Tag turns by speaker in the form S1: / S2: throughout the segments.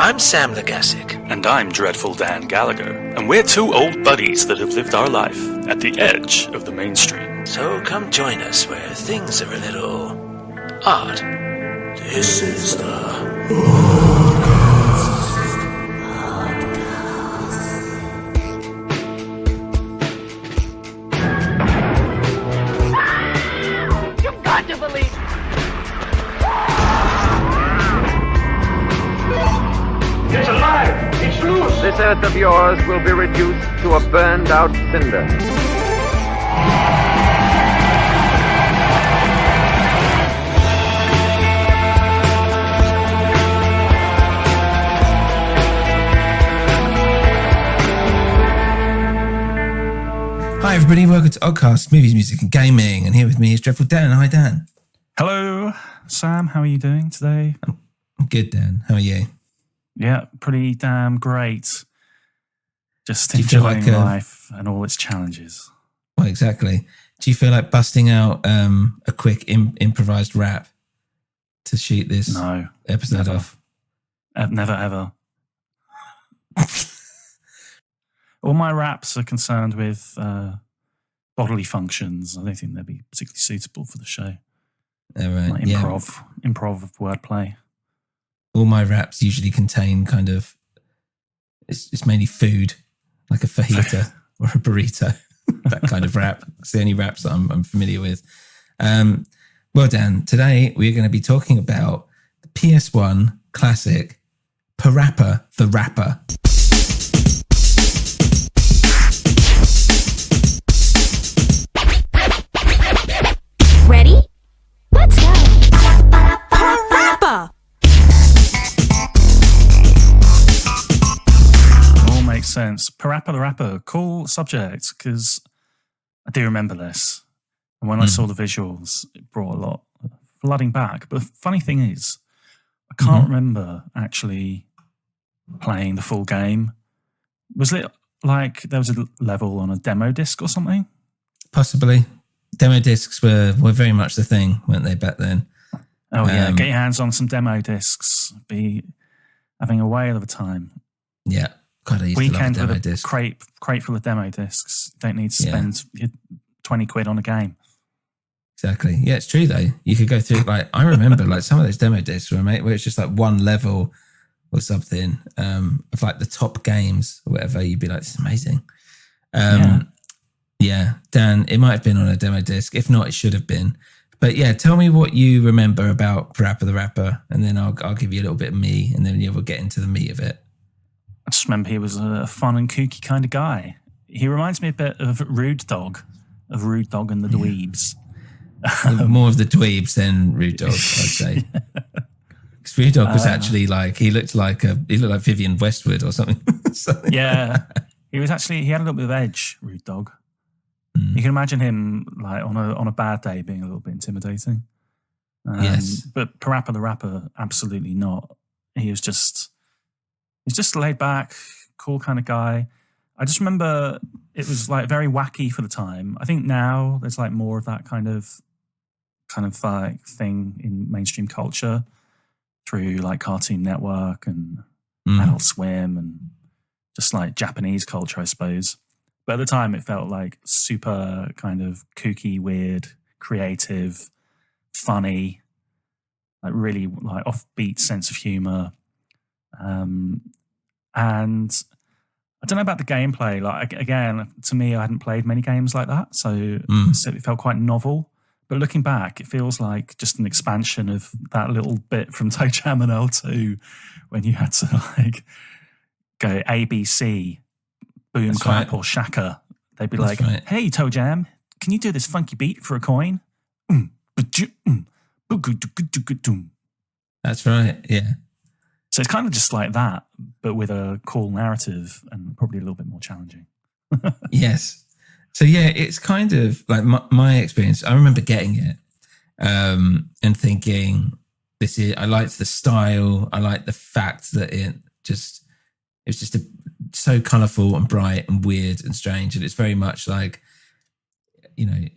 S1: I'm Sam the Gassique.
S2: And I'm Dreadful Dan Gallagher. And we're two old buddies that have lived our life at the edge of the mainstream.
S1: So come join us where things are a little odd. This is the
S3: You've got to believe it.
S4: It's alive! It's loose!
S5: This earth of yours will be reduced to a burned out cinder.
S6: Hi everybody, welcome to Oddcast, Movies, Music and Gaming, and here with me is Dreadful Dan. Hi Dan.
S7: Hello, Sam. How are you doing today?
S6: I'm good, Dan. How are you?
S7: Yeah, pretty damn great. Just
S6: Do you feel
S7: enjoying
S6: like,
S7: life and all its challenges.
S6: Well, exactly. Do you feel like busting out a quick improvised rap to shoot this episode
S7: never.
S6: off?
S7: Never ever. All my raps are concerned with bodily functions. I don't think they'd be particularly suitable for the show.
S6: Right.
S7: Like improv wordplay.
S6: All my raps usually contain kind of, it's mainly food, like a fajita or a burrito, that kind of rap. It's the only raps that I'm familiar with. Well, Dan, today we're going to be talking about the PS1 classic PaRappa the Rapper.
S8: Ready? Let's go! PaRappa!
S7: All makes sense. PaRappa the Rapper, cool subject, because I do remember this. And when I saw the visuals, it brought a lot flooding back. But the funny thing is, I can't remember actually playing the full game. Was it like there was a level on a demo disc or something?
S6: Possibly. Demo discs were very much the thing, weren't they, back then?
S7: Oh, yeah. Get your hands on some demo discs. Be having a whale of a time.
S6: Yeah. God, I used
S7: Weekend
S6: to love a
S7: with
S6: demo
S7: a
S6: disc.
S7: crate full of demo discs. Don't need to spend your 20 quid on a game.
S6: Exactly. Yeah, it's true though. You could go through, like, I remember like some of those demo discs where it's just like one level or something of like the top games or whatever. You'd be like, this is amazing. Yeah, Dan, it might have been on a demo disc. If not, it should have been. But yeah, tell me what you remember about PaRappa the Rapper, and then I'll give you a little bit of me, and then we'll get into the meat of it.
S7: I just remember he was a fun and kooky kind of guy. He reminds me a bit of Rude Dog and the Dweebs.
S6: More of the dweebs than Rude Dog, I'd say. Because Rude Dog was actually like, he looked like Vivian Westwood or something.
S7: Yeah, he had a little bit of edge, Rude Dog. You can imagine him like on a bad day being a little bit intimidating.
S6: Yes.
S7: But PaRappa the Rapper, absolutely not. He's just laid back, cool kind of guy. I just remember it was like very wacky for the time. I think now there's like more of that kind of like thing in mainstream culture through like Cartoon Network and Adult Swim and just like Japanese culture, I suppose. But at the time, it felt like super kind of kooky, weird, creative, funny, like really like offbeat sense of humor. And I don't know about the gameplay. Like again, to me, I hadn't played many games like that, so it felt quite novel. But looking back, it feels like just an expansion of that little bit from Toe Jam and L2 when you had to like go ABC. Boom, clap, or shaka. They'd be like, hey, Toe Jam, can you do this funky beat for a coin?
S6: That's right, yeah.
S7: So it's kind of just like that, but with a cool narrative and probably a little bit more challenging.
S6: Yes. So yeah, it's kind of like my experience. I remember getting it and thinking, I liked the style. I liked the fact that it was just so colourful and bright and weird and strange. And it's very much like, it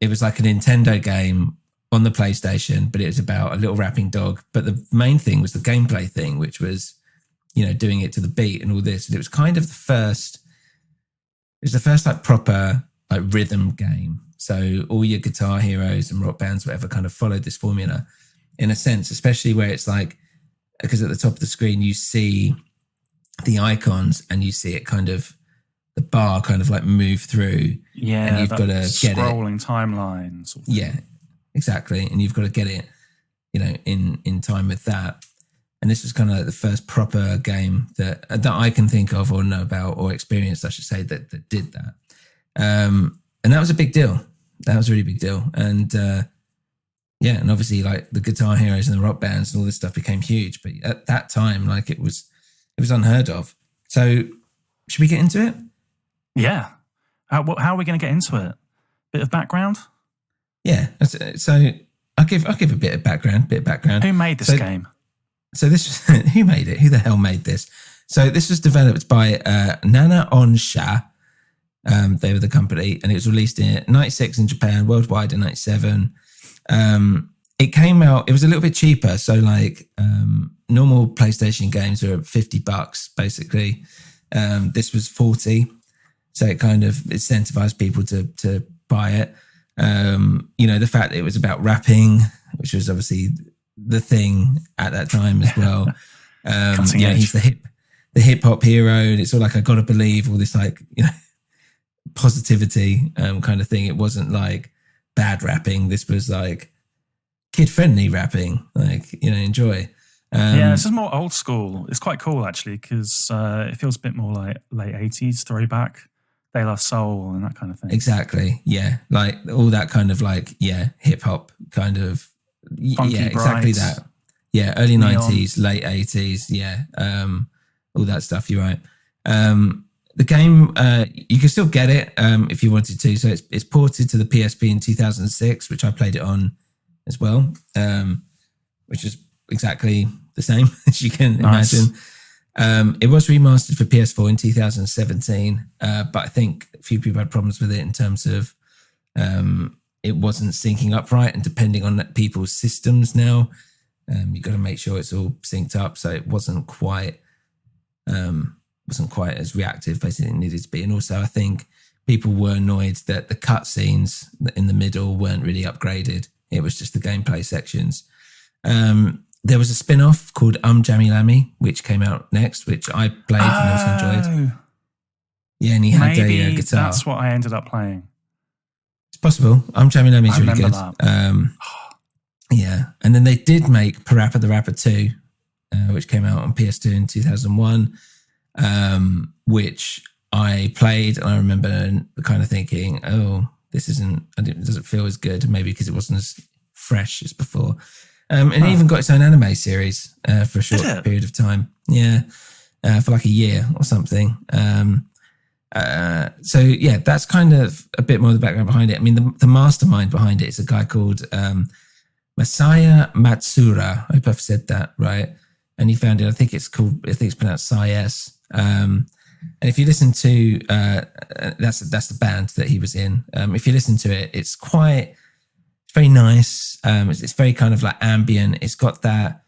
S6: was like a Nintendo game on the PlayStation, but it was about a little rapping dog. But the main thing was the gameplay thing, which was, doing it to the beat and all this. And it was kind of the first like proper like rhythm game. So all your Guitar Heroes and Rock Bands, whatever, kind of followed this formula in a sense, especially where it's like, because at the top of the screen, you see the icons and you see it kind of, the bar kind of like move through.
S7: Yeah.
S6: And you've got to get it.
S7: Scrolling timelines. Sort of
S6: Yeah, exactly. And you've got to get it, in time with that. And this was kind of like the first proper game that I can think of or know about or experienced, I should say, that did that. And that was a big deal. That was a really big deal. And and obviously like the Guitar Heroes and the Rock Bands and all this stuff became huge. But at that time, like it was unheard of. So should we get into it?
S7: Yeah. How are we going to get into it? Bit of background?
S6: Yeah. So I'll give a bit of background.
S7: Who made this game?
S6: So this, who made it? Who the hell made this? So this was developed by Nana On Sha. They were the company, and it was released in 96 in Japan, worldwide in 97. It came out, it was a little bit cheaper. So like normal PlayStation games are $50 basically. This was 40. So it kind of incentivized people to buy it. The fact that it was about rapping, which was obviously the thing at that time as well. He's the hip hop hero, and it's all like, I gotta believe, all this like, positivity kind of thing. It wasn't like bad rapping. This was like kid friendly rapping, like, enjoy.
S7: This is more old school. It's quite cool actually, because it feels a bit more like late 80s throwback, De La Soul and that kind of thing.
S6: Exactly. Yeah. Like all that kind of like, hip hop kind of,
S7: Funky
S6: exactly
S7: bright,
S6: that. Yeah. Early
S7: neon.
S6: 90s, late 80s. Yeah. All that stuff. You're right. The game, you can still get it if you wanted to. So it's ported to the PSP in 2006, which I played it on as well, which is exactly the same as you can imagine. It was remastered for PS4 in 2017, but I think a few people had problems with it in terms of it wasn't syncing up right, and depending on people's systems now, you've got to make sure it's all synced up. So it wasn't quite as reactive basically it needed to be. And also I think people were annoyed that the cutscenes in the middle weren't really upgraded. It was just the gameplay sections. There was a spin-off called Jammy Lammy, which came out next, which I played and also enjoyed. Yeah, and he had a guitar.
S7: That's what I ended up playing.
S6: It's possible. Jammy Lammy is really good. Yeah. And then they did make PaRappa the Rapper 2, which came out on PS2 in 2001, which I played, and I remember kind of thinking, it doesn't feel as good, maybe because it wasn't as fresh as before. And it even got its own anime series for a short period of time. Yeah, for like a year or something. That's kind of a bit more of the background behind it. I mean, the mastermind behind it is a guy called Masaya Matsura. I hope I've said that right. And he founded, I think it's pronounced SciS. And if you listen to, that's the band that he was in. If you listen to it, it's very nice. It's very kind of like ambient. It's got that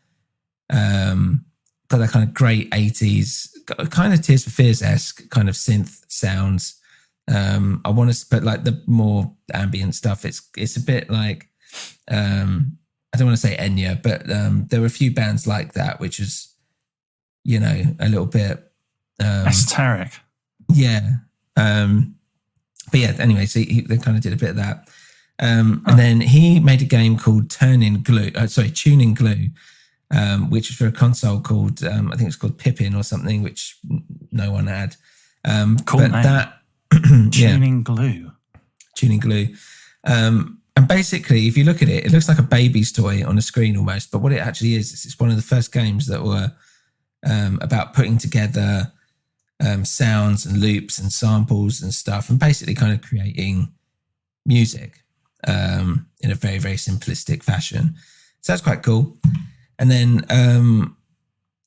S6: kind of great 80s, kind of Tears for Fears-esque kind of synth sounds. I want to, but like the more ambient stuff, it's a bit like, I don't want to say Enya, but there were a few bands like that, which is, a little bit
S7: esoteric.
S6: Yeah. But yeah, anyway, so they kind of did a bit of that. And then he made a game called Tuning Glue, which was for a console called, I think it's called Pippin or something, which no one had.
S7: Cool name.
S6: That,
S7: Tuning Glue.
S6: Tuning Glue. And basically, if you look at it, it looks like a baby's toy on a screen almost. But what it actually is it's one of the first games that were about putting together sounds and loops and samples and stuff, and basically kind of creating music in a very, very simplistic fashion. So that's quite cool. And then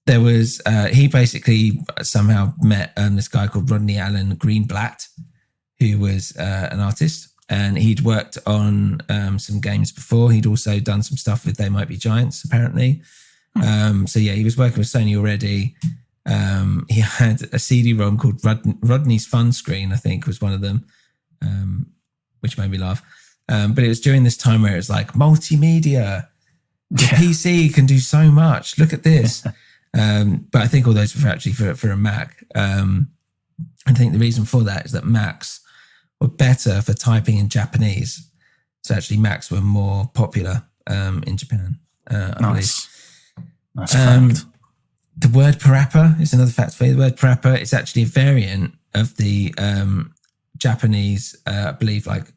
S6: there was, he basically somehow met this guy called Rodney Allen Greenblatt, who was an artist. and he'd worked on some games before. He'd also done some stuff with They Might Be Giants, apparently. So yeah, he was working with Sony already. He had a CD-ROM called Rodney's Fun Screen, I think was one of them, which made me laugh. But it was during this time where it was like, multimedia, the PC can do so much. Look at this. But I think all those were actually for a Mac. I think the reason for that is that Macs were better for typing in Japanese. So actually Macs were more popular in Japan, I believe.
S7: Nice fact.
S6: The word PaRappa is another fact for you. The word PaRappa is actually a variant of the Japanese, I believe, like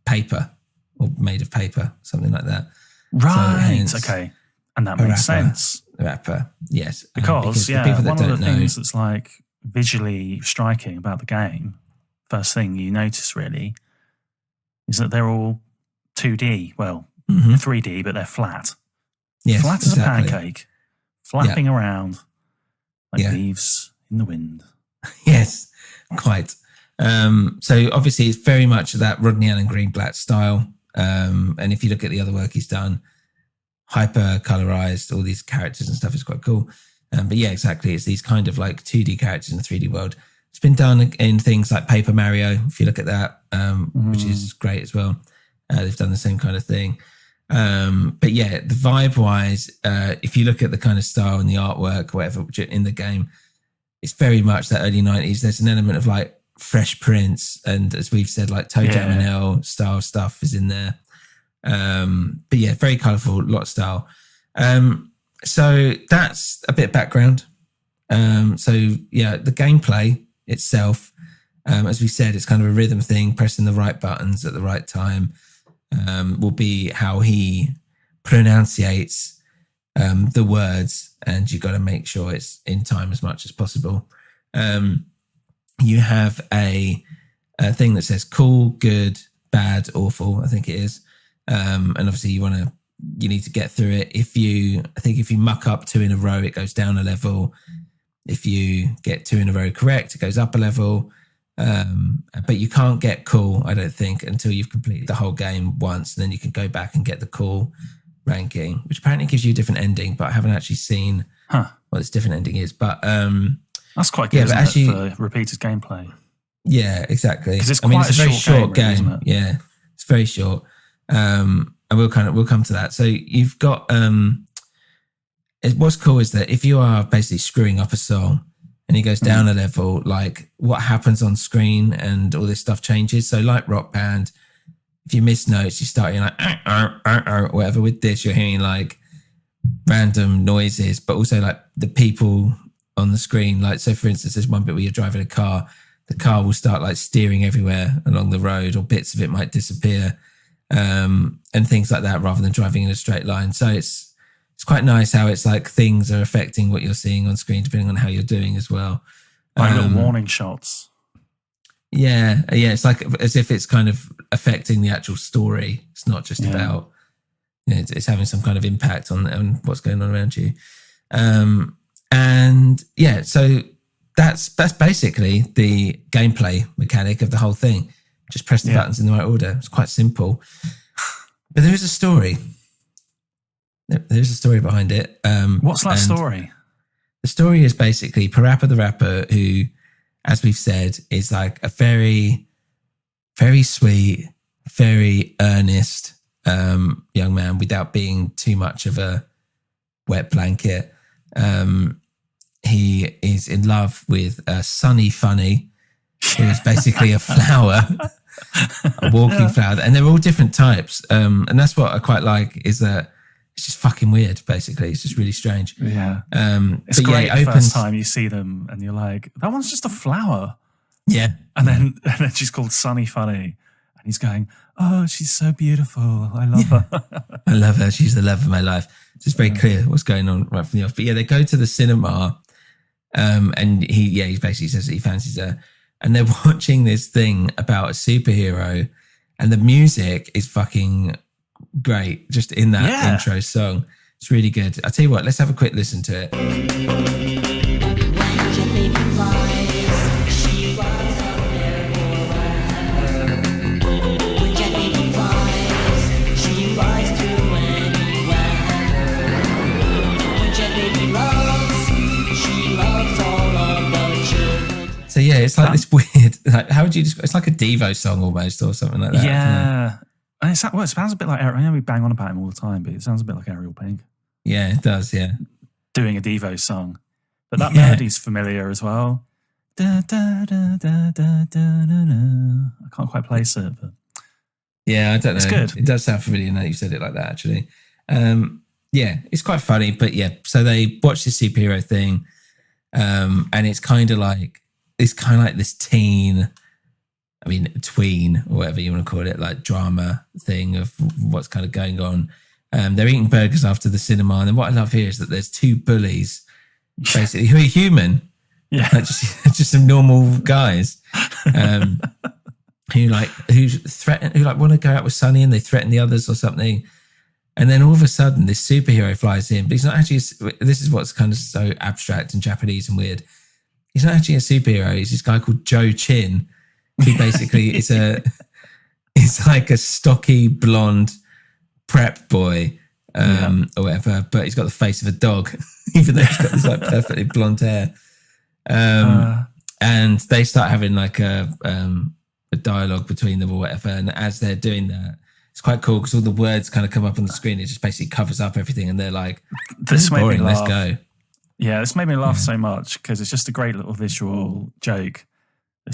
S6: paper or made of paper, something like that.
S7: Right.
S6: So
S7: Okay. And that makes sense.
S6: Rapper, yes.
S7: Because
S6: the people that
S7: one of the
S6: don't know,
S7: things that's like visually striking about the game, first thing you notice really, is that they're all 2D. Well, 3D, but they're flat.
S6: yes,
S7: Flat as
S6: exactly.
S7: a pancake, flapping around like leaves in the wind.
S6: Yes, quite. So obviously it's very much that Rodney Allen Greenblatt style. And if you look at the other work he's done, hyper colorized, all these characters and stuff is quite cool. But yeah, exactly. It's these kind of like 2D characters in the 3D world. It's been done in things like Paper Mario, if you look at that, which is great as well. They've done the same kind of thing. But yeah, the vibe wise, if you look at the kind of style and the artwork, whatever, in the game, it's very much that early 90s. There's an element of like Fresh Prince, and as we've said, like Toe Jam and L style stuff is in there. But yeah, very colourful, lot of style. So that's a bit of background. So yeah, the gameplay itself, as we said, it's kind of a rhythm thing, pressing the right buttons at the right time, will be how he pronunciates the words, and you got to make sure it's in time as much as possible. You have a thing that says cool, good, bad, awful, I think it is. And obviously you need to get through it. If you muck up 2 in a row, it goes down a level. If you get 2 in a row correct, it goes up a level. But you can't get cool, I don't think, until you've completed the whole game once, and then you can go back and get the cool ranking, which apparently gives you a different ending, but I haven't actually seen what this different ending is. But
S7: that's quite good, isn't it, for repeated gameplay?
S6: Yeah, exactly.
S7: Because it's quite
S6: it's a very short game.
S7: really, isn't it?
S6: Yeah, it's very short. And we'll come to that. So you've got what's cool is that if you are basically screwing up a song and he goes down a level, like what happens on screen and all this stuff changes. So like Rock Band, if you miss notes, you start hearing like whatever. With this, you're hearing like random noises, but also like the people on the screen. Like, so for instance, there's one bit where you're driving a car, the car will start like steering everywhere along the road, or bits of it might disappear, and things like that, rather than driving in a straight line. So it's quite nice how it's like things are affecting what you're seeing on screen depending on how you're doing as well.
S7: Like little warning shots.
S6: Yeah. It's like as if it's kind of affecting the actual story. It's not just about, it's having some kind of impact on what's going on around you. And yeah, so that's basically the gameplay mechanic of the whole thing. Just press the buttons in the right order. It's quite simple, but there is a story. There's a story behind it.
S7: What's that story?
S6: The story is basically PaRappa the Rapper, who, as we've said, is like a very, very sweet, very earnest young man without being too much of a wet blanket. He is in love with Sunny Funny, who is basically a flower, a walking flower. And they're all different types. And that's what I quite like, is that it's just fucking weird, basically. It's just really strange.
S7: Yeah. It's
S6: but
S7: great
S6: yeah, it
S7: the
S6: opens,
S7: first time you see them and you're like, that one's just a flower.
S6: Yeah.
S7: And then she's called Sunny Funny. And he's going, oh, she's so beautiful. I love her.
S6: I love her. She's the love of my life. It's just very clear what's going on right from the off. But yeah, they go to the cinema, and he basically says that he fancies her. And they're watching this thing about a superhero, and the music is fucking great just in that intro song. It's really good. I'll tell you what, let's have a quick listen to it. it's like this weird. Like, how would you describe? It's like a Devo song almost, or something like that.
S7: Yeah, and it sounds a bit like. I know we bang on about him all the time, but it sounds a bit like Ariel Pink.
S6: Yeah, it does. Yeah,
S7: doing a Devo song, but that melody's familiar as well. Da, da, da, da, da, da, da, da. I can't quite place it, but
S6: yeah, I don't know.
S7: It's good.
S6: It does sound familiar now you said it like that. Actually, yeah, it's quite funny. But yeah, so they watch this superhero thing, and it's kind of like this tween, or whatever you want to call it, like drama thing of what's kind of going on. They're eating burgers after the cinema, and then what I love here is that there's two bullies, basically, who are human.
S7: Yeah,
S6: like just some normal guys, who want to go out with Sonny, and they threaten the others or something. And then all of a sudden, this superhero flies in, but he's not actually. This is what's kind of so abstract and Japanese and weird. He's not actually a superhero. He's this guy called Joe Chin, who basically is like a stocky blonde prep boy, or whatever. But he's got the face of a dog, even though he's got this like perfectly blonde hair. And they start having like a dialogue between them or whatever. And as they're doing that, it's quite cool because all the words kind of come up on the screen. It just basically covers up everything. And they're like, this is boring, let's go.
S7: Yeah, this made me laugh so much because it's just a great little visual joke.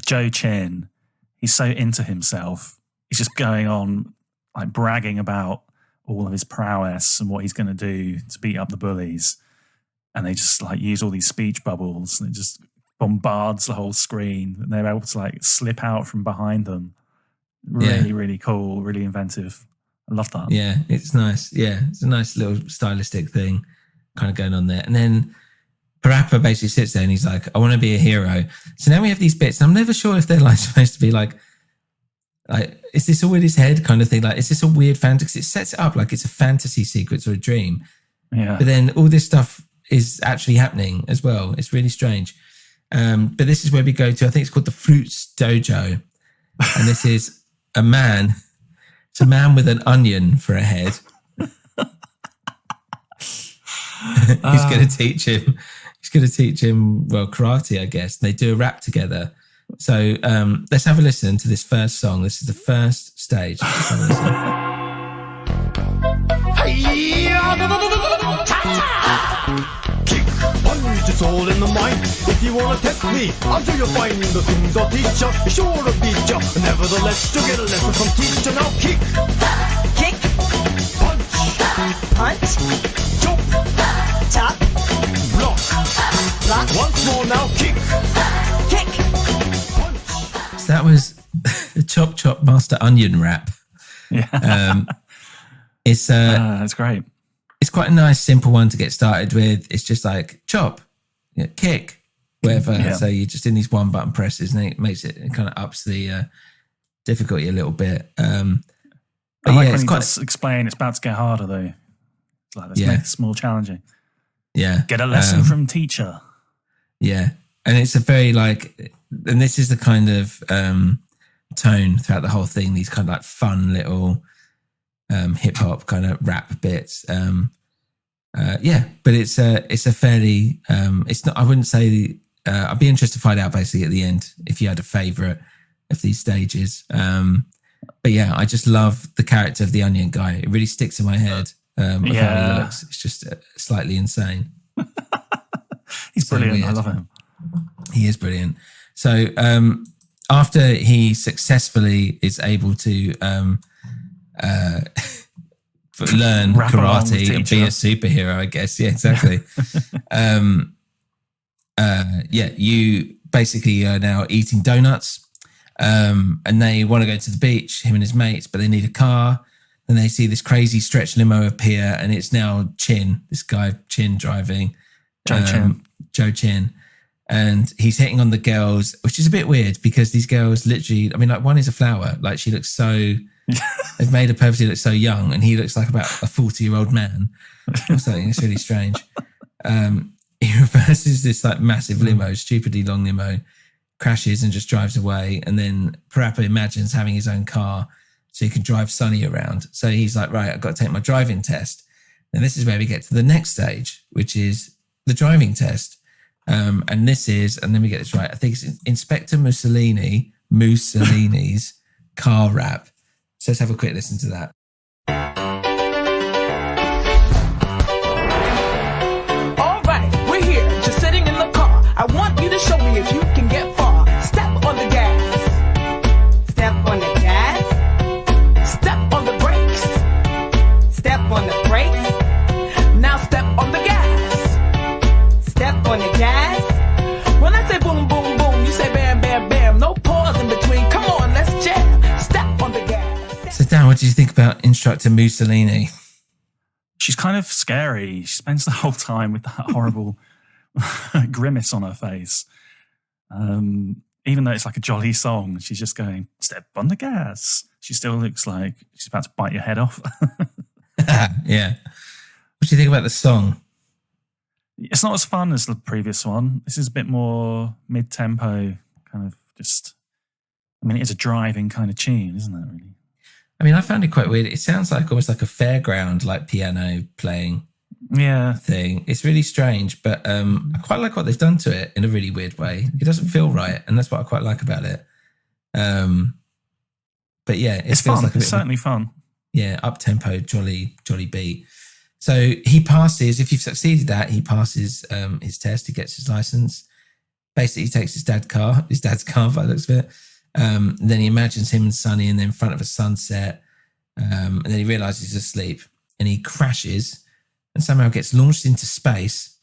S7: Joe Chin, he's so into himself. He's just going on like bragging about all of his prowess and what he's going to do to beat up the bullies. And they just like use all these speech bubbles and it just bombards the whole screen. And they're able to like slip out from behind them. Really, really cool, really inventive. I love that.
S6: Yeah, it's nice. Yeah, it's a nice little stylistic thing kind of going on there. And then PaRappa basically sits there and he's like, I want to be a hero. So now we have these bits. And I'm never sure if they're like supposed to be like, is this all in his head kind of thing? Like, is this a weird fantasy? It sets it up like it's a fantasy sequence or a dream.
S7: Yeah.
S6: But then all this stuff is actually happening as well. It's really strange. But this is where we go to, I think it's called the Fruits Dojo. And this is a man. It's a man with an onion for a head. He's going to teach him. He's going to teach him, well, karate, I guess. And they do a rap together. So let's have a listen to this first song. This is the first stage. Let's have a listen.
S3: Kick, punch, it's all in the mind. If you wanna test me, I'm sure you'll find the things I'll teach ya. Be sure to beat ya. Nevertheless, you'll get a lesson from teacher. Now kick,
S9: Kick,
S3: punch,
S9: punch,
S3: chop,
S9: chop,
S3: block.
S9: block,
S3: Once more now, kick,
S9: kick.
S3: punch.
S6: So that was the Chop Chop Master Onion rap.
S7: Yeah.
S6: It's
S7: great.
S6: It's quite a nice, simple one to get started with. It's just like chop, kick, whatever.
S7: Yeah.
S6: So you're just in these one button presses, and it makes it kind of ups the difficulty a little bit. But
S7: I like
S6: yeah,
S7: when
S6: it's
S7: he
S6: quite.
S7: does explain it's about to get harder though. It's like, let's make this more challenging.
S6: Yeah,
S7: Get a lesson from teacher.
S6: Yeah, and it's a very like, and this is the kind of tone throughout the whole thing. These kind of like fun little hip hop kind of rap bits. But it's a fairly it's not. I wouldn't say. I'd be interested to find out basically at the end if you had a favourite of these stages. But yeah, I just love the character of the Onion guy. It really sticks in my head. Of how he looks. It's just slightly insane.
S7: He's
S6: So
S7: brilliant.
S6: weird.
S7: I love him.
S6: He is brilliant. So after he successfully is able to learn
S7: Rap along with
S6: karate and be a superhero, I guess. Yeah, exactly. You basically are now eating donuts, and they want to go to the beach, him and his mates, but they need a car. Then they see this crazy stretch limo appear, and it's now Chin, this guy Chin driving. Joe Chin. And he's hitting on the girls, which is a bit weird because these girls literally, I mean, like one is a flower. Like she looks so, they've made her purposely look so young, and he looks like about a 40-year-old man or something. It's really strange. He reverses this like massive limo, stupidly long limo, crashes and just drives away. And then PaRappa imagines having his own car so he can drive Sonny around. So he's like, right, I've got to take my driving test. And this is where we get to the next stage, which is the driving test. And this is, and let me get this right, I think it's Inspector Mussolini's car rap. So let's have a quick listen to that.
S10: All right, we're here, just sitting in the car. I want you to show me if you can get far. Step on the gas.
S9: Step on the gas.
S10: Step on the brakes.
S9: Step on the brakes.
S10: Now step on the gas.
S9: Step on the gas.
S10: When I say boom, boom, boom, you say bam, bam, bam. No pause in between. Come on, let's jam. Step on the gas.
S6: So Dan, what do you think about Instructor Mussolini?
S7: She's kind of scary. She spends the whole time with that horrible grimace on her face. Even though it's like a jolly song, she's just going, step on the gas. She still looks like she's about to bite your head off.
S6: Yeah. What do you think about the song?
S7: It's not as fun as the previous one. This is a bit more mid-tempo, kind of just... I mean, it's a driving kind of tune, isn't it, really?
S6: I mean, I found it quite weird. It sounds like almost like a fairground, like piano playing thing. It's really strange, but I quite like what they've done to it in a really weird way. It doesn't feel right, and that's what I quite like about it. But yeah,
S7: it's fun. Like it's certainly fun.
S6: Yeah, up-tempo, jolly beat. So he passes, if you've succeeded that, he passes his test, he gets his license. Basically, he takes his dad's car by the looks of it. Then he imagines him and Sonny in front of a sunset. And then he realizes he's asleep and he crashes and somehow gets launched into space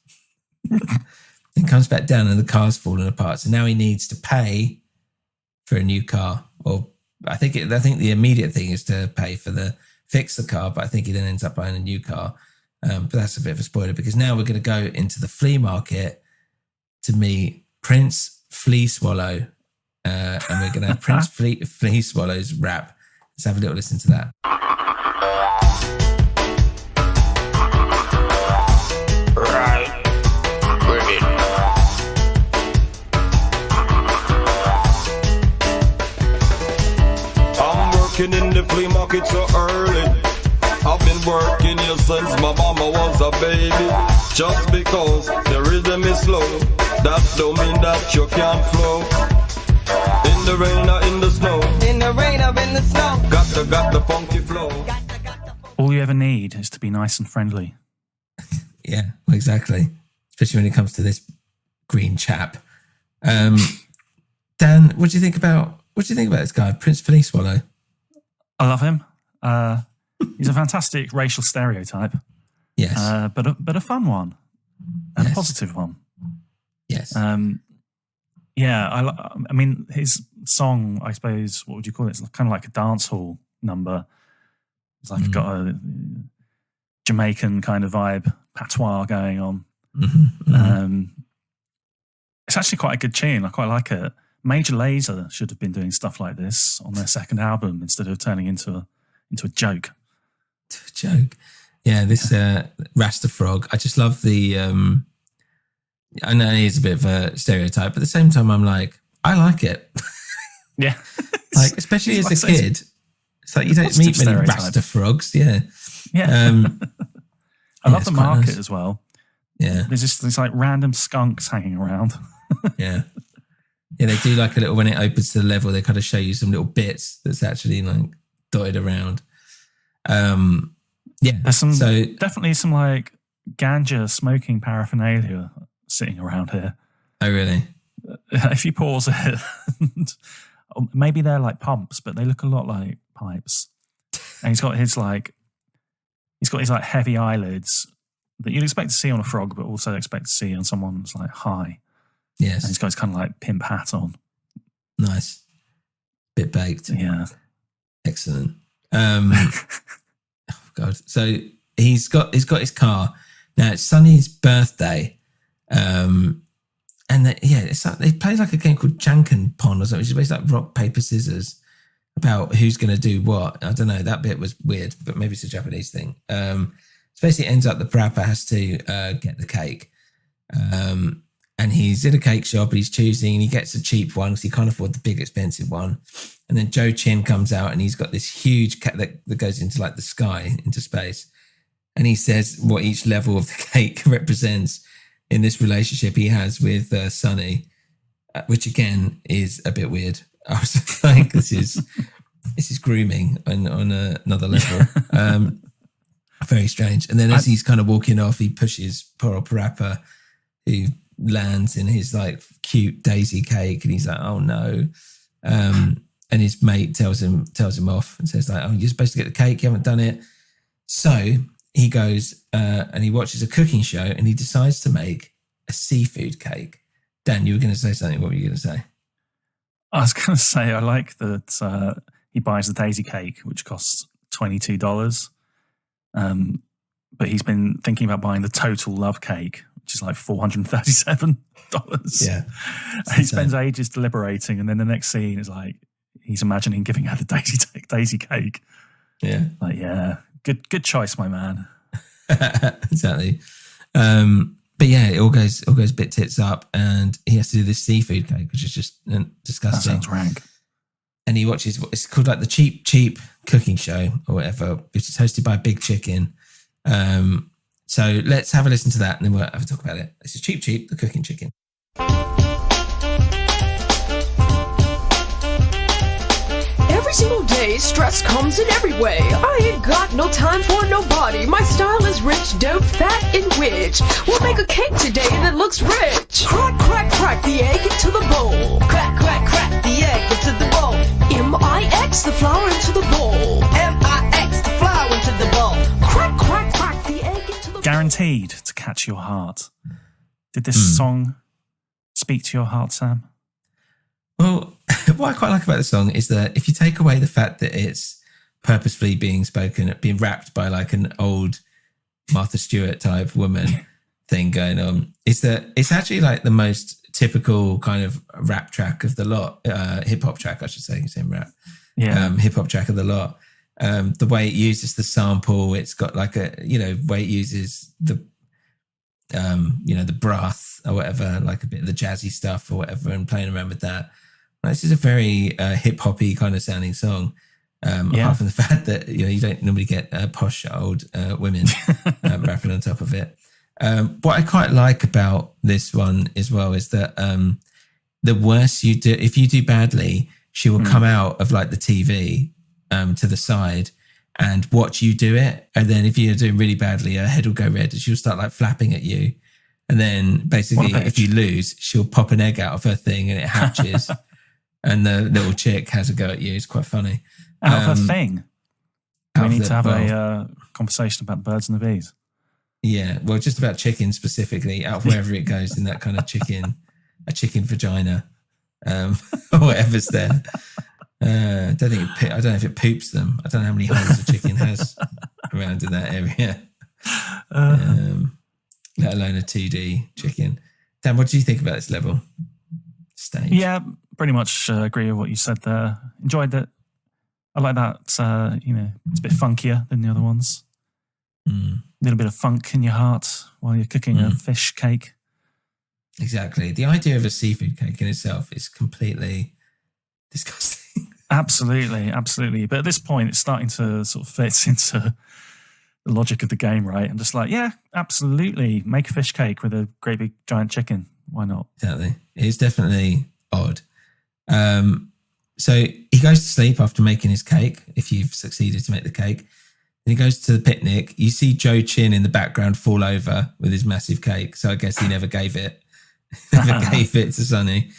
S6: and comes back down and the car's falling apart. So now he needs to pay for a new car. Or I think the immediate thing is to pay for fix the car, but I think he then ends up buying a new car. But that's a bit of a spoiler because now we're going to go into the flea market to meet Prince Flea Swallow. And we're going to have Prince Flea Swallow's rap. Let's have a little listen to that.
S1: Right. Bring it.
S3: I'm working in the flea market so early. I've been working here since my mama was a baby. Just because the rhythm is slow, that don't mean that you can't flow. In the rain or in the snow.
S9: In the rain or in the snow.
S3: Got the funky flow.
S7: All you ever need is to be nice and friendly.
S6: Yeah, well, exactly. Especially when it comes to this green chap. Dan, what do you think about this guy, Prince Flea Swallow?
S7: I love him. He's a fantastic racial stereotype.
S6: Yes.
S7: But a fun one. And a positive one.
S6: Yes.
S7: Yeah, I mean, his song, I suppose, what would you call it? It's kind of like a dance hall number. It's like got a Jamaican kind of vibe, patois going on. It's actually quite a good tune. I quite like it. Major Lazer should have been doing stuff like this on their second album instead of turning into a joke.
S6: Joke. Yeah, this Rasta Frog. I just love the... I know he's a bit of a stereotype, but at the same time, I'm like, I like it.
S7: Yeah.
S6: Like, especially as a kid. It's like you don't meet many Rasta frogs. Yeah.
S7: Yeah. I love the market
S6: nice.
S7: as well.
S6: Yeah.
S7: There's just these like random skunks hanging around.
S6: Yeah. Yeah, they do like a little, when it opens to the level, they kind of show you some little bits that's actually like dotted around. Yeah.
S7: There's definitely some like ganja smoking paraphernalia sitting around here.
S6: Oh, really?
S7: If you pause it, maybe they're like pumps, but they look a lot like pipes. And he's got his like heavy eyelids that you'd expect to see on a frog, but also expect to see on someone who's like high.
S6: Yes.
S7: And he's got his kind of like pimp hat on.
S6: Nice. Bit baked.
S7: Yeah.
S6: Excellent. Oh God. So he's got his car. Now it's Sonny's birthday. And they play like a game called Janken Pon or something, which is basically like rock, paper, scissors about who's going to do what. I don't know. That bit was weird, but maybe it's a Japanese thing. So basically it ends up that PaRappa has to get the cake. And he's in a cake shop and he's choosing and he gets a cheap one because he can't afford the big expensive one. And then Joe Chin comes out and he's got this huge cake that goes into like the sky, into space. And he says what each level of the cake represents. in this relationship he has with Sunny, which again is a bit weird. I was like, this is grooming on another level. Very strange. And then as he's kind of walking off, he pushes poor old PaRappa, who lands in his like cute daisy cake, and he's like, oh no. And his mate tells him off and says like, oh, you're supposed to get the cake, you haven't done it. So he goes and he watches a cooking show and he decides to make a seafood cake. Dan, you were going to say something. What were you going to say?
S7: I was going to say, I like that he buys the daisy cake, which costs $22. But he's been thinking about buying the total love cake, which is like $437.
S6: Yeah.
S7: He spends ages deliberating, and then the next scene is like, he's imagining giving her the daisy cake.
S6: Yeah.
S7: Like, yeah, good choice, my man.
S6: Exactly. But yeah, it all goes a bit tits up, and he has to do this seafood cake, which is just disgusting.
S7: That sounds rank.
S6: And he watches what it's called, like the cheap cooking show or whatever, which is hosted by Big Chicken. So let's have a listen to that, and then we'll have a talk about it. This is Cheap, the cooking chicken.
S11: Every single day, stress comes in every way. I ain't got no time for nobody. My style is rich, dope, fat, and rich. We'll make a cake today that looks rich. Crack the egg into the bowl. Crack the egg into the bowl. M-I-X the flour into the bowl. M-I-X the flour into the bowl. Crack the egg into the bowl.
S7: Guaranteed to catch your heart. Did this song speak to your heart, Sam?
S6: Well, what I quite like about the song is that if you take away the fact that it's purposefully being rapped by like an old Martha Stewart type woman thing going on, is that it's actually like the most typical kind of rap track of the lot, hip hop track, I should say, same rap.
S7: Yeah.
S6: Hip hop track of the lot. The way it uses the sample, it's got like way it uses the, the brass or whatever, like a bit of the jazzy stuff or whatever, and playing around with that. This is a very hip-hoppy kind of sounding song, apart from the fact that you don't normally get posh old women rapping on top of it. What I quite like about this one as well is that the worse you do, if you do badly, she will come out of like the TV to the side and watch you do it. And then if you're doing really badly, her head will go red and she'll start like flapping at you. And then basically if you lose, she'll pop an egg out of her thing and it hatches. And the little chick has a go at you. It's quite funny.
S7: Out of her thing. We need to have a conversation about birds and the bees.
S6: Yeah, well, just about chicken specifically, out of wherever it goes in that kind of a chicken vagina, or whatever's there. I don't know if it poops them. I don't know how many holes a chicken has around in that area. Let alone a 2D chicken. Dan, what do you think about this level? Stage?
S7: Yeah, pretty much agree with what you said there. Enjoyed it. I like that. It's a bit funkier than the other ones. A little bit of funk in your heart while you're cooking a fish cake.
S6: Exactly. The idea of a seafood cake in itself is completely disgusting.
S7: Absolutely. But at this point, it's starting to sort of fit into the logic of the game, right? I'm just like, yeah, absolutely. Make a fish cake with a great big giant chicken. Why not?
S6: Exactly. It's definitely odd. So he goes to sleep after making his cake, if you've succeeded to make the cake. Then he goes to the picnic. You see Joe Chin in the background fall over with his massive cake. So I guess he never gave it. Gave it to Sonny.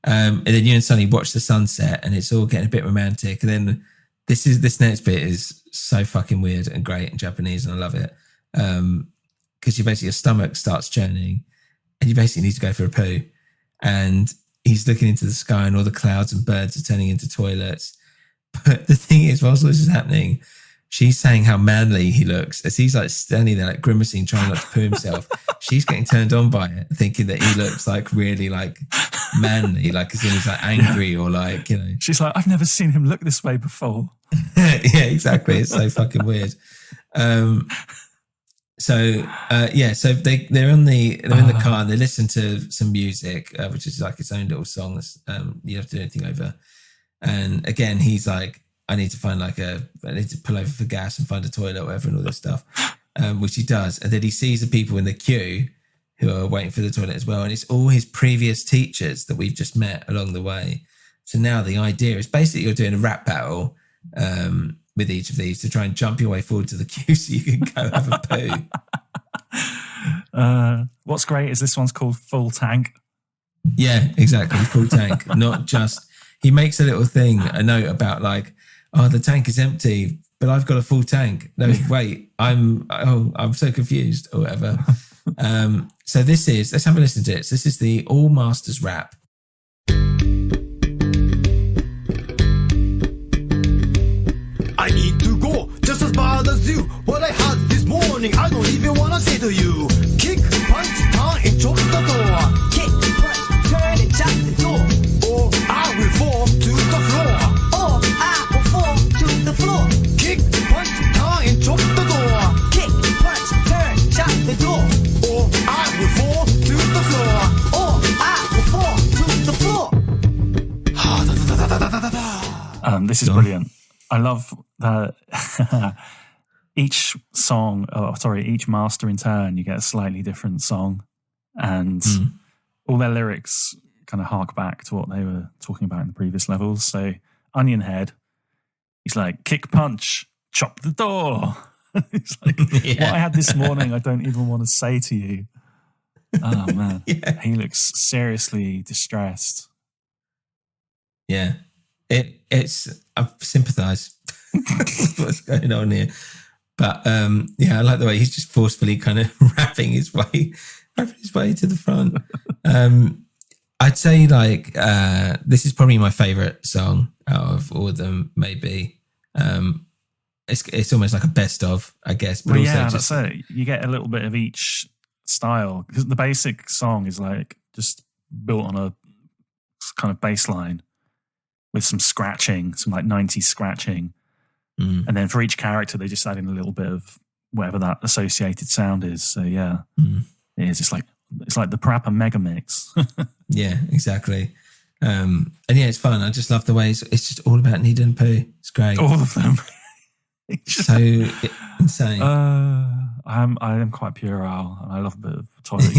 S6: And then you and Sonny watch the sunset and it's all getting a bit romantic. And then this next bit is so fucking weird and great in Japanese, and I love it. Because your stomach starts churning and you basically need to go for a poo. And he's looking into the sky and all the clouds and birds are turning into toilets. But the thing is, whilst all this is happening, she's saying how manly he looks as he's like standing there, like grimacing, trying not to poo himself. She's getting turned on by it, thinking that he looks like really like manly, like as in he's like angry or like,
S7: She's like, I've never seen him look this way before.
S6: Yeah, exactly. It's so fucking weird. So they're in the car and they listen to some music, which is like its own little song. You don't have to do anything over. And again, he's like, I need to pull over for gas and find a toilet or whatever and all this stuff, which he does. And then he sees the people in the queue who are waiting for the toilet as well. And it's all his previous teachers that we've just met along the way. So now the idea is basically you're doing a rap battle with each of these to try and jump your way forward to the queue so you can go have a poo.
S7: What's great is this one's called Full Tank.
S6: Yeah, exactly. Full tank. Not just, he makes a little thing, a note about like, oh, the tank is empty, but I've got a full tank. No, wait, I'm so confused or whatever. So let's have a listen to it. So this is the All Masters rap.
S12: I need to go just as bad as you. What I had this morning, I don't even wanna say to you. Kick, punch, turn, and chop the door.
S9: Kick, punch, turn, and chop the door.
S12: Or I will fall to the floor.
S9: Or I will fall to the floor.
S12: Kick, punch, turn, and chop the door.
S9: Kick, punch, turn, chop the door.
S12: Or I will fall to the floor.
S9: Or I will fall to the floor.
S7: This is brilliant. I love that each master in turn, you get a slightly different song, and all their lyrics kind of hark back to what they were talking about in the previous levels. So Onion Head, he's like, kick, punch, chop the door. It's like, what I had this morning, I don't even want to say to you. Oh, man. He looks seriously distressed.
S6: Yeah. I sympathise with what's going on here. But I like the way he's just forcefully kind of rapping his way to the front. I'd say like this is probably my favourite song out of all of them, maybe. It's almost like a best of, I guess. But
S7: that's it. You get a little bit of each style, because the basic song is like just built on a kind of bass line with some scratching, some like 90s scratching. And then for each character, they just add in a little bit of whatever that associated sound is. So it is. It's like the PaRappa mega mix.
S6: Yeah, exactly. And it's fun. I just love the way it's just all about Need and Poo. It's great.
S7: All of them.
S6: So insane.
S7: I am quite puerile, and I love a bit of toilet.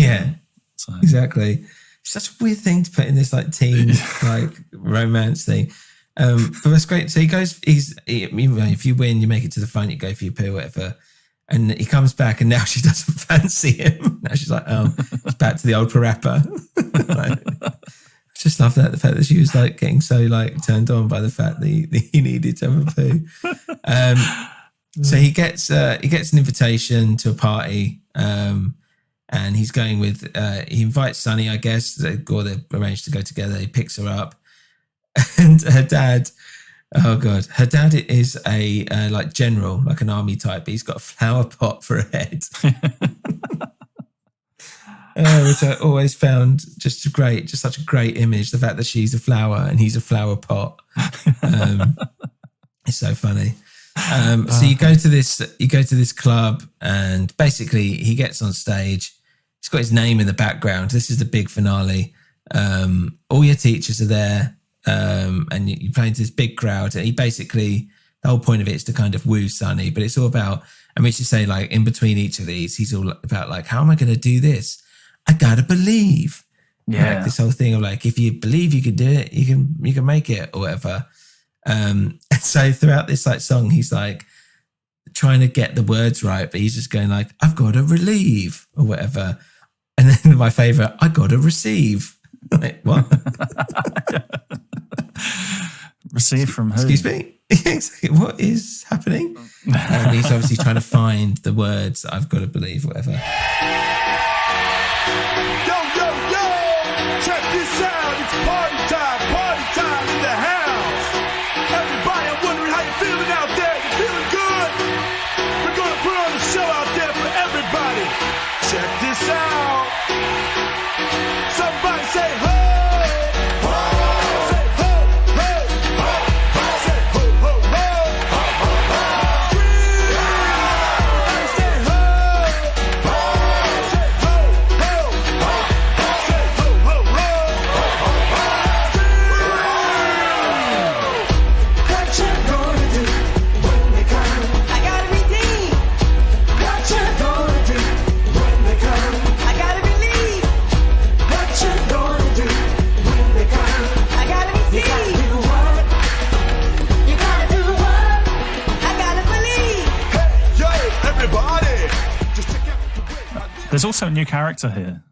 S6: So. Exactly. It's such a weird thing to put in this like teen like romance thing. But that's great. So he goes, if you win, you make it to the front, you go for your poo, whatever. And he comes back and now she doesn't fancy him. Now she's like, oh, it's back to the old PaRappa. I just love that. The fact that she was like getting so like turned on by the fact that he needed to have a poo. So he gets an invitation to a party. And he's going with, he invites Sunny, I guess, or they arrange to go together. He picks her up. And her dad, oh God, her dad is a like general, like an army type. He's got a flower pot for a head. Which I always found just such a great image. The fact that she's a flower and he's a flower pot. It's so funny. So you go to this club, and basically he gets on stage. He's got his name in the background. This is the big finale. All your teachers are there, and you're playing to this big crowd. And the whole point of it is to kind of woo Sunny, but it's all about, and we should say like in between each of these, he's all about like, how am I going to do this? I gotta believe.
S7: Yeah.
S6: Like this whole thing of like, if you believe you can do it, you can make it or whatever. And so throughout this like song, he's like trying to get the words right, but he's just going like, I've got to relieve or whatever. And then my favorite, I got to receive. Like, what?
S7: Receive from who?
S6: Excuse me? What is happening? And he's obviously trying to find the words, I've got to believe, whatever.
S12: Yo, check this out. It's party time in the house. Everybody, I'm wondering how you're feeling out there. You feeling good? We're going to put on a show out there for everybody. Check this out. Somebody say ho. Ho. Say ho, ho, ho, ho. Say ho, ho, ho. Ho, ho, ho. Everybody say ho. Ho. Say ho, ho, ho, ho. Say ho, ho, ho. Ho, ho, ho.
S7: There's also a new character here.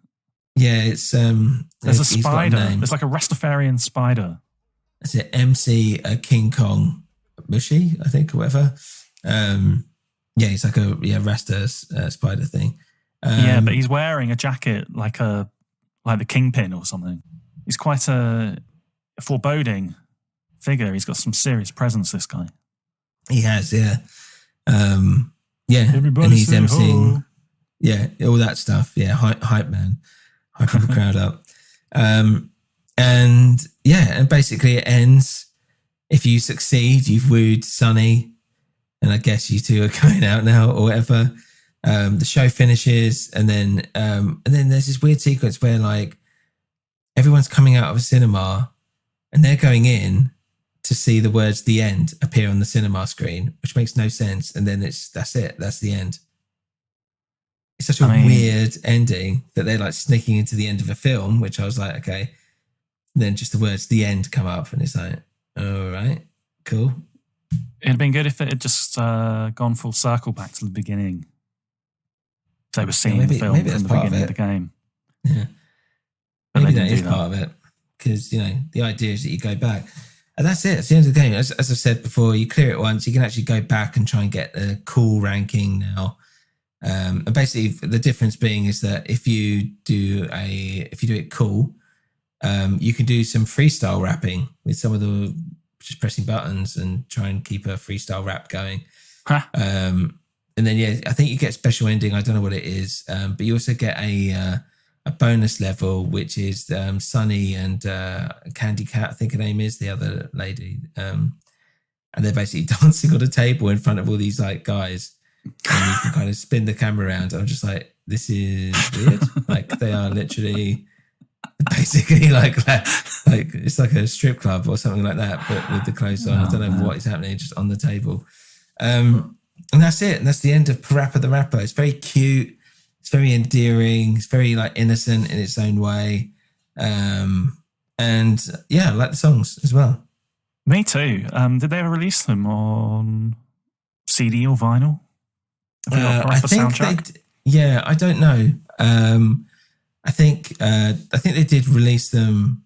S6: Yeah, it's
S7: there's a spider. There's like a Rastafarian spider.
S6: Is it MC King Kong Mushi, I think, or whatever? Yeah, he's like a Rasta spider thing.
S7: Yeah, but he's wearing a jacket like the Kingpin or something. He's quite a foreboding figure. He's got some serious presence, this guy.
S6: He has, yeah. Yeah,
S7: everybody
S6: and he's emceeing.
S7: Ho.
S6: Yeah, all that stuff. Yeah, hype man. Hyping the crowd up. And basically it ends. If you succeed, you've wooed Sonny, and I guess you two are going out now or whatever. The show finishes, and then there's this weird sequence where like everyone's coming out of a cinema and they're going in to see the words "the end" appear on the cinema screen, which makes no sense. And then that's it. That's the end. It's such a weird ending that they're like sneaking into the end of a film, which I was like, okay. And then just the words "the end" come up, and it's like, all right, cool.
S7: It'd been good if it had just gone full circle back to the beginning. If they were seeing the film from the beginning of the game.
S6: Yeah.
S7: But
S6: maybe that is part of it. Because, the idea is that you go back. And that's it. It's the end of the game. As I said before, you clear it once, you can actually go back and try and get the cool ranking now. And basically the difference being is that if you do it cool, you can do some freestyle rapping with some of the just pressing buttons and try and keep a freestyle rap going.
S7: Huh.
S6: And then, I think you get a special ending. I don't know what it is. But you also get a bonus level, which is Sunny and Candy Cat, I think her name is, the other lady. And they're basically dancing on a table in front of all these like guys. And you can kind of spin the camera around. I'm just like, this is weird. Like they are literally basically like it's like a strip club or something like that, but with the clothes on. I don't know what is happening, just on the table. And that's it. And that's the end of PaRappa the Rapper. It's very cute. It's very endearing. It's very like innocent in its own way. And I like the songs as well.
S7: Me too. Did they ever release them on CD or vinyl?
S6: I think I don't know. I think they did release them.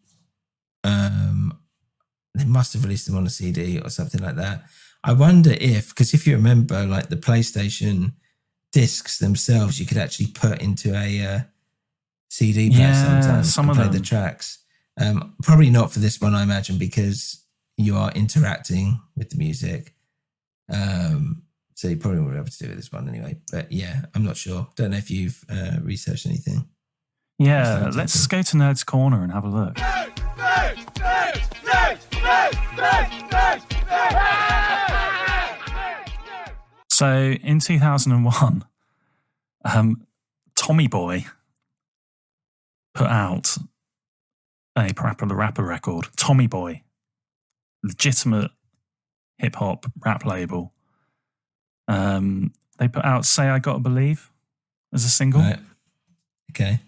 S6: They must have released them on a CD or something like that. I wonder because if you remember, like the PlayStation discs themselves, you could actually put into a CD player sometimes
S7: some
S6: and
S7: of
S6: play the tracks. Probably not for this one, I imagine, because you are interacting with the music. So you probably won't be able to do it this one anyway. But yeah, I'm not sure. Don't know if you've researched anything.
S7: Yeah, let's go to Nerd's Corner and have a look. So in 2001, Tommy Boy put out a PaRappa the Rapper record. Tommy Boy, legitimate hip hop rap label. They put out "Say I Gotta Believe" as a single.
S6: Right. Okay.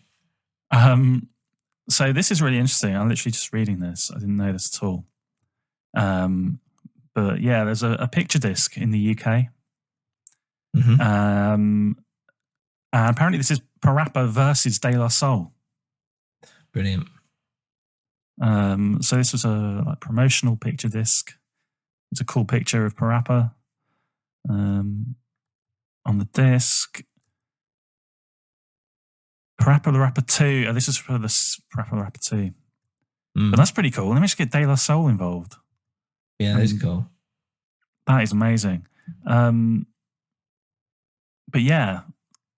S7: So this is really interesting. I'm literally just reading this. I didn't know this at all. But yeah, there's a picture disc in the UK.
S6: Mm-hmm.
S7: And apparently this is PaRappa versus De La Soul.
S6: Brilliant.
S7: So this was a promotional picture disc. It's a cool picture of PaRappa on the disc. PaRappa the Rapper 2. This is for the PaRappa the Rapper 2. But that's pretty cool. Let me just get De La Soul involved.
S6: Yeah, that is cool.
S7: That is amazing. But yeah,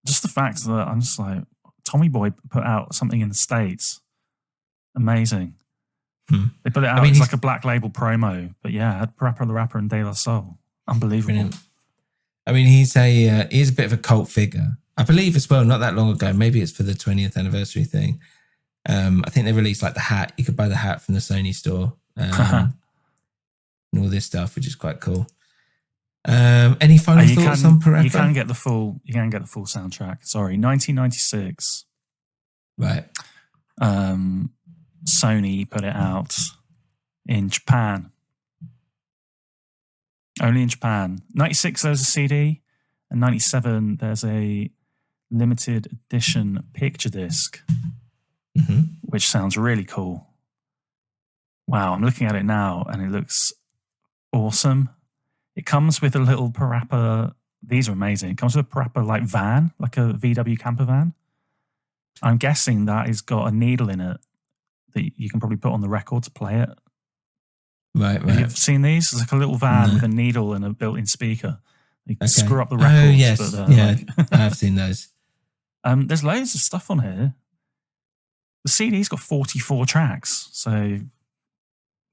S7: just the fact that I'm just like, Tommy Boy put out something in the States. Amazing. They put it out as like a black label promo. But yeah, I had PaRappa the Rapper and De La Soul. Unbelievable.
S6: Brilliant. I mean, he's a bit of a cult figure. I believe as well, not that long ago, maybe it's for the 20th anniversary thing. I think they released like the hat. You could buy the hat from the Sony store and all this stuff, which is quite cool. Any final thoughts on PaRappa?
S7: You can get the full soundtrack. Sorry, 1996.
S6: Right.
S7: Sony put it out in Japan. Only in Japan. 96 there's a CD, and 97 there's a limited edition picture disc, which sounds really cool. Wow, I'm looking at it now and it looks awesome. It comes with a little PaRappa. These are amazing. It comes with a PaRappa like van, like a VW camper van. I'm guessing that has got a needle in it that you can probably put on the record to play it.
S6: Right.
S7: Have you seen these? It's like a little van with a needle and a built-in speaker. You can screw up the records.
S6: Oh, yes.
S7: But,
S6: I have seen those.
S7: There's loads of stuff on here. The CD's got 44 tracks. So,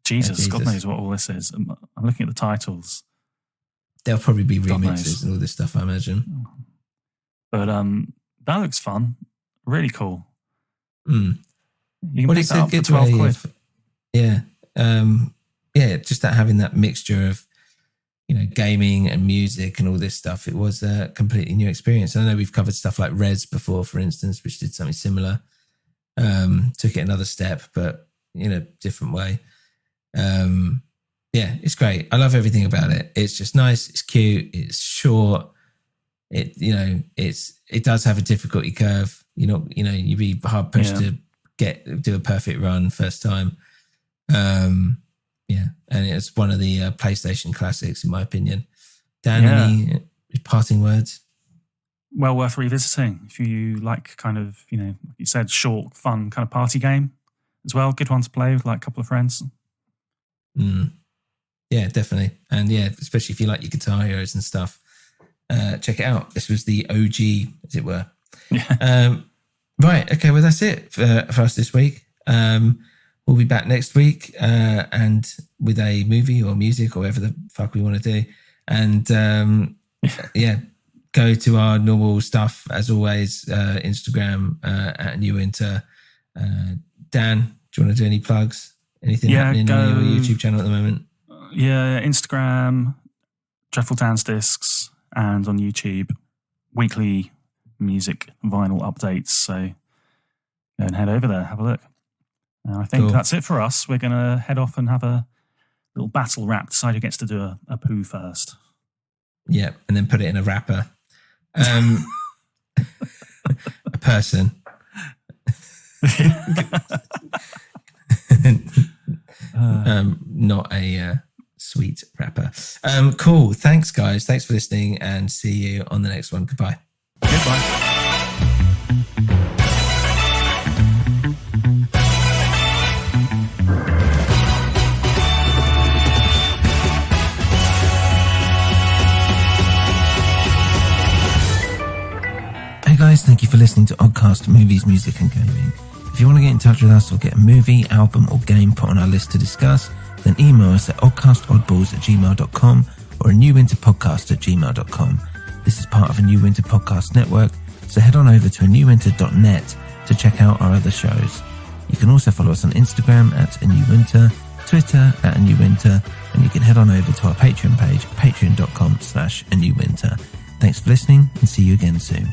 S7: Jesus, God knows what all this is. I'm looking at the titles.
S6: There'll probably be remixes and all this stuff, I imagine.
S7: But that looks fun. Really cool.
S6: Mm.
S7: You can pick that up for 12 quid.
S6: Just that having that mixture of, gaming and music and all this stuff. It was a completely new experience. I know we've covered stuff like Rez before, for instance, which did something similar. Took it another step, but in a different way. It's great. I love everything about it. It's just nice. It's cute. It's short. It does have a difficulty curve. You'd be hard pushed to do a perfect run first time. And it's one of the PlayStation classics, in my opinion. Dan, any parting words?
S7: Well worth revisiting if you like kind of, like you said, short, fun kind of party game as well. Good one to play with like a couple of friends.
S6: Yeah, definitely. And especially if you like your Guitar Heroes and stuff, check it out. This was the OG, as it were.
S7: Yeah.
S6: Right. Okay. Well, that's it for us this week. We'll be back next week and with a movie or music or whatever the fuck we want to do. And go to our normal stuff as always. Instagram at New Winter. Dan, do you want to do any plugs? Anything happening on your YouTube channel at the moment?
S7: Yeah, Instagram, Dreadful Dan's Discs, and on YouTube, weekly music vinyl updates. So go and head over there, have a look. And I think that's it for us. We're going to head off and have a little battle rap, decide who gets to do a poo first.
S6: Yeah, and then put it in a wrapper. A person. Not a sweet rapper. Cool. Thanks, guys. Thanks for listening and see you on the next one. Goodbye.
S7: Goodbye.
S6: Hey guys, thank you for listening to Oddcast Movies, Music and Gaming. If you want to get in touch with us or get a movie, album or game put on our list to discuss, then email us at oddcastoddballs@gmail.com or a newwinterpodcast@gmail.com. This is part of a New Winter Podcast network, so head on over to newwinter.net to check out our other shows. You can also follow us on Instagram at A New Winter, Twitter at A New Winter, and you can head on over to our Patreon page, patreon.com/A New Winter. Thanks for listening and see you again soon.